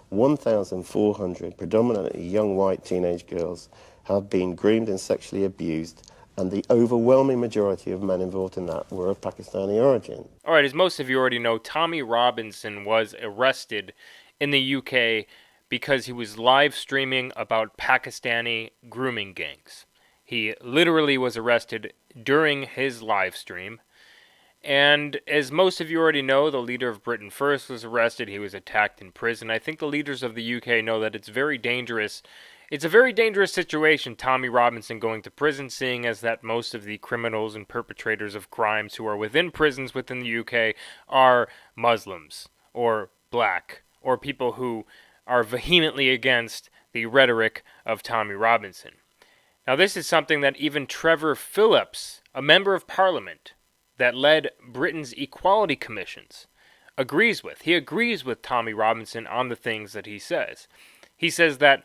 1,400 predominantly young white teenage girls have been groomed and sexually abused, and the overwhelming majority of men involved in that were of Pakistani origin. All right, as most of you already know, Tommy Robinson was arrested in the UK because he was live streaming about Pakistani grooming gangs. He literally was arrested during his live stream. And as most of you already know, the leader of Britain First was arrested. He was attacked in prison. I think the leaders of the UK know that it's very dangerous. It's a very dangerous situation, Tommy Robinson going to prison, seeing as that most of the criminals and perpetrators of crimes who are within prisons within the UK are Muslims or black or people who are vehemently against the rhetoric of Tommy Robinson. Now, this is something that even Trevor Phillips, a member of Parliament that led Britain's equality commissions, agrees with. He agrees with Tommy Robinson on the things that he says. He says that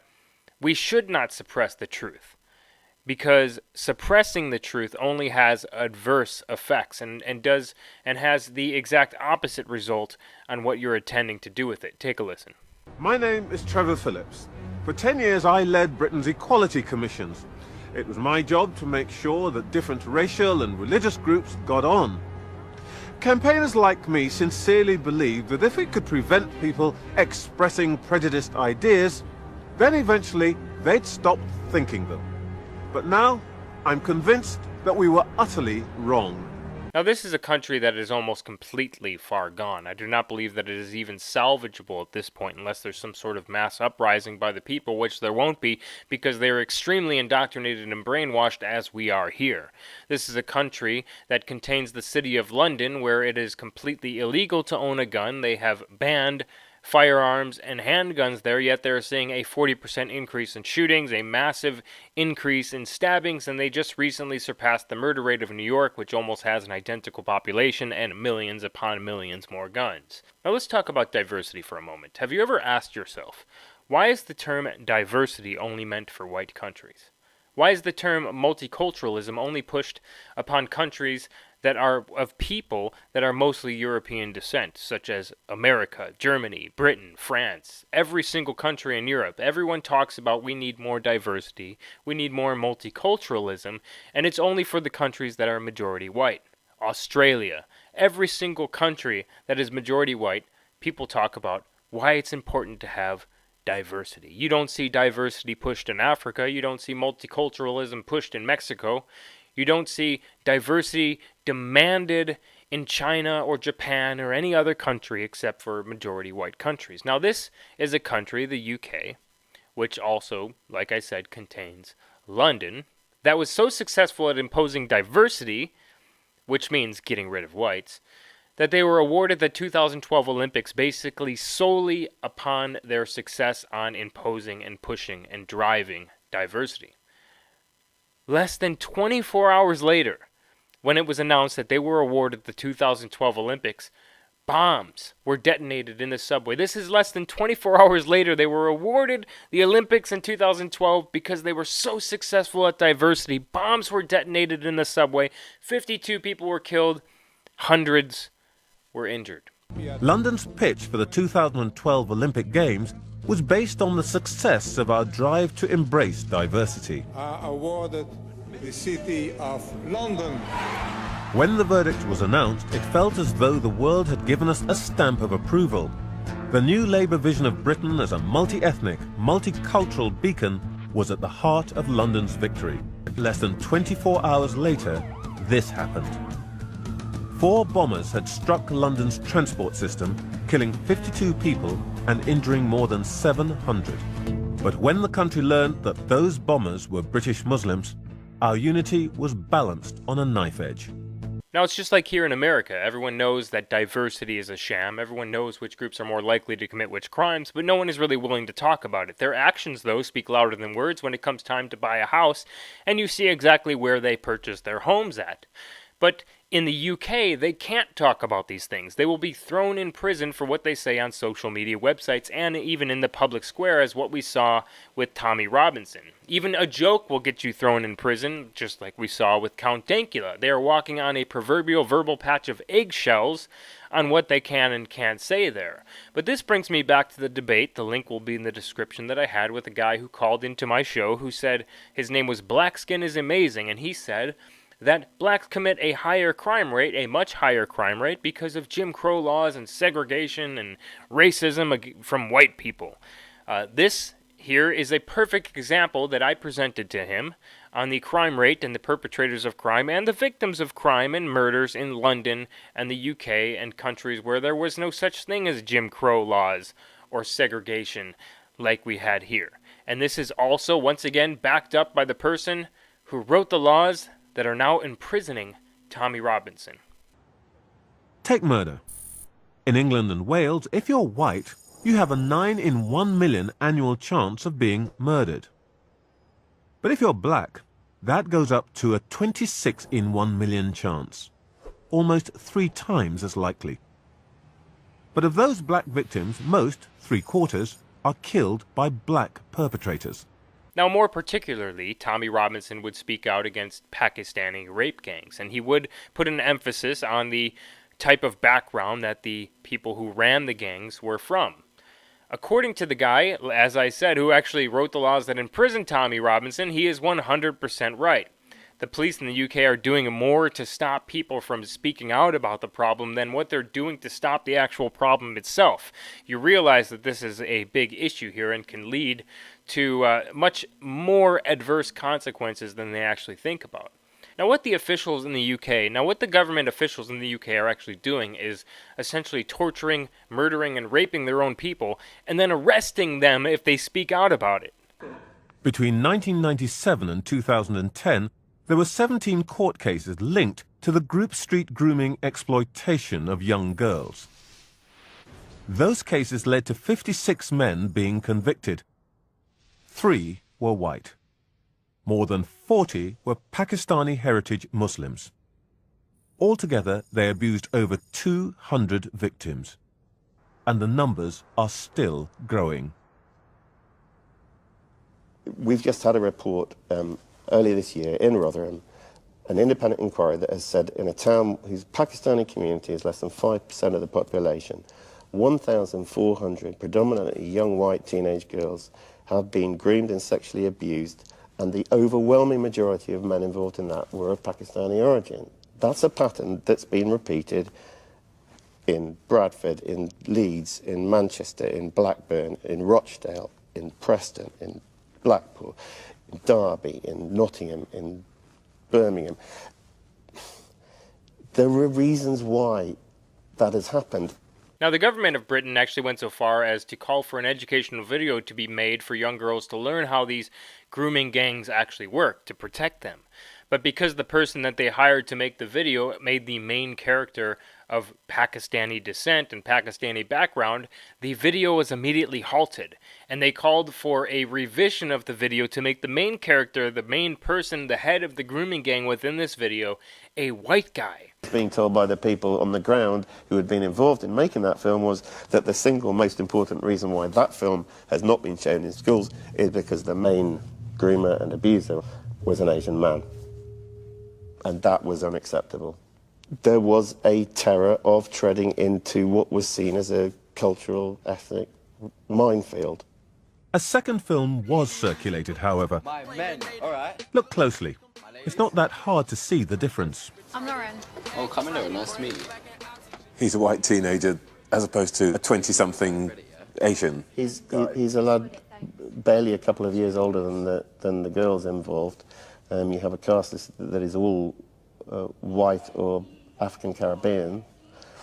we should not suppress the truth because suppressing the truth only has adverse effects and has the exact opposite result on what you're intending to do with it. Take a listen. My name is Trevor Phillips. For 10 years I led Britain's equality commissions. It was my job to make sure that different racial and religious groups got on. Campaigners like me sincerely believed that if we could prevent people expressing prejudiced ideas, then eventually they'd stop thinking them. But now I'm convinced that we were utterly wrong. Now, this is a country that is almost completely far gone. I do not believe that it is even salvageable at this point unless there's some sort of mass uprising by the people, which there won't be because they are extremely indoctrinated and brainwashed as we are here. This is a country that contains the city of London where it is completely illegal to own a gun. They have banned firearms and handguns there, yet they're seeing a 40% increase in shootings, a massive increase in stabbings, and they just recently surpassed the murder rate of New York, which almost has an identical population and millions upon millions more guns. Now let's talk about diversity for a moment. Have you ever asked yourself, why is the term diversity only meant for white countries? Why is the term multiculturalism only pushed upon countries that are of people that are mostly European descent, such as America, Germany, Britain, France, every single country in Europe? Everyone talks about we need more diversity, we need more multiculturalism, and it's only for the countries that are majority white. Australia, every single country that is majority white, people talk about why it's important to have diversity. You don't see diversity pushed in Africa. You don't see multiculturalism pushed in Mexico. You don't see diversity demanded in China or Japan or any other country except for majority white countries. Now, this is a country, the UK, which also, like I said, contains London, that was so successful at imposing diversity, which means getting rid of whites, that they were awarded the 2012 Olympics basically solely upon their success on imposing and pushing and driving diversity. Less than 24 hours later, when it was announced that they were awarded the 2012 Olympics, bombs were detonated in the subway. This is less than 24 hours later. They were awarded the Olympics in 2012 because they were so successful at diversity. Bombs were detonated in the subway. 52 people were killed. Hundreds were injured. London's pitch for the 2012 Olympic Games was based on the success of our drive to embrace diversity. Awarded the City of London. When the verdict was announced, it felt as though the world had given us a stamp of approval. The new Labour vision of Britain as a multi-ethnic, multicultural beacon was at the heart of London's victory. Less than 24 hours later, this happened. 4 bombers had struck London's transport system, killing 52 people and injuring more than 700. But when the country learned that those bombers were British Muslims, our unity was balanced on a knife edge. Now, it's just like here in America. Everyone knows that diversity is a sham. Everyone knows which groups are more likely to commit which crimes, but no one is really willing to talk about it. Their actions, though, speak louder than words when it comes time to buy a house, and you see exactly where they purchase their homes at. But In the UK, they can't talk about these things. They will be thrown in prison for what they say on social media websites and even in the public square, as what we saw with Tommy Robinson. Even a joke will get you thrown in prison, just like we saw with Count Dankula. They are walking on a proverbial verbal patch of eggshells on what they can and can't say there. But this brings me back to the debate. The link will be in the description that I had with a guy who called into my show who said his name was Black Skin is Amazing, and he said that blacks commit a higher crime rate, a much higher crime rate, because of Jim Crow laws and segregation and racism from white people. This here is a perfect example that I presented to him on the crime rate and the perpetrators of crime and the victims of crime and murders in London and the UK and countries where there was no such thing as Jim Crow laws or segregation like we had here. And this is also, once again, backed up by the person who wrote the laws that are now imprisoning Tommy Robinson. Take murder. In England and Wales, if you're white, you have a 9 in 1 million annual chance of being murdered. But if you're black, that goes up to a 26 in 1 million chance, almost 3 times as likely. But of those black victims, most, 3/4, are killed by black perpetrators. Now, more particularly, Tommy Robinson would speak out against Pakistani rape gangs, and he would put an emphasis on the type of background that the people who ran the gangs were from. According to the guy, as I said, who actually wrote the laws that imprisoned Tommy Robinson, he is 100% right. The police in the UK are doing more to stop people from speaking out about the problem than what they're doing to stop the actual problem itself. You realize that this is a big issue here and can lead to much more adverse consequences than they actually think about. Now, what the government officials in the UK are actually doing is essentially torturing, murdering, and raping their own people, and then arresting them if they speak out about it. Between 1997 and 2010, there were 17 court cases linked to the group street grooming exploitation of young girls. Those cases led to 56 men being convicted. 3 were white. More than 40 were Pakistani heritage Muslims. Altogether, they abused over 200 victims. And the numbers are still growing. We've just had a report earlier this year in Rotherham, an independent inquiry that has said in a town whose Pakistani community is less than 5% of the population, 1,400 predominantly young white teenage girls have been groomed and sexually abused, and the overwhelming majority of men involved in that were of Pakistani origin. That's a pattern that's been repeated in Bradford, in Leeds, in Manchester, in Blackburn, in Rochdale, in Preston, in Blackpool, in Derby, in Nottingham, in Birmingham. There are reasons why that has happened. Now, the government of Britain actually went so far as to call for an educational video to be made for young girls to learn how these grooming gangs actually work, to protect them. But because the person that they hired to make the video made the main character of Pakistani descent and Pakistani background, the video was immediately halted. And they called for a revision of the video to make the main character, the main person, the head of the grooming gang within this video, a white guy. Being told by the people on the ground who had been involved in making that film was that the single most important reason why that film has not been shown in schools is because the main groomer and abuser was an Asian man. And that was unacceptable. There was a terror of treading into what was seen as a cultural, ethnic minefield. A second film was circulated, however. My men, all right. Look closely. It's not that hard to see the difference. I'm Lauren. Oh, Camilo, nice to meet you. He's a white teenager as opposed to a 20-something Asian. He's a lad barely a couple of years older than the girls involved. You have a cast that is all white or African Caribbean,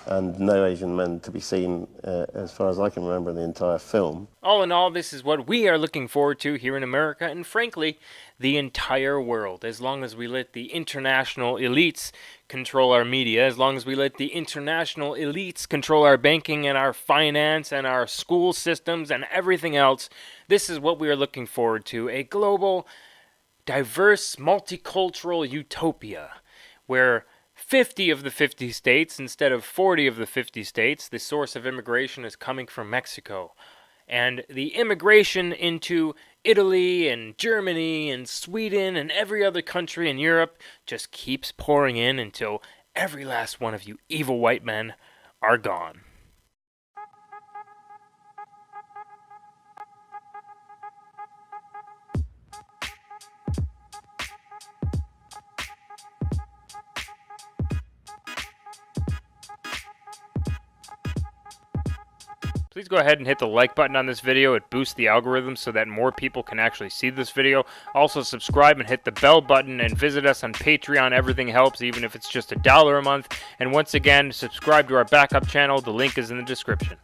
and no Asian men to be seen, as far as I can remember, in the entire film. All in all, this is what we are looking forward to here in America, and frankly, the entire world. As long as we let the international elites control our media, as long as we let the international elites control our banking and our finance and our school systems and everything else, this is what we are looking forward to, a global, diverse, multicultural utopia where 50 of the 50 states instead of 40 of the 50 states, the source of immigration is coming from Mexico. And the immigration into Italy and Germany and Sweden and every other country in Europe just keeps pouring in until every last one of you evil white men are gone. Please go ahead and hit the like button on this video. It boosts the algorithm so that more people can actually see this video. Also subscribe and hit the bell button and visit us on Patreon. Everything helps, even if it's just $1 a month. And once again, subscribe to our backup channel. The link is in the description.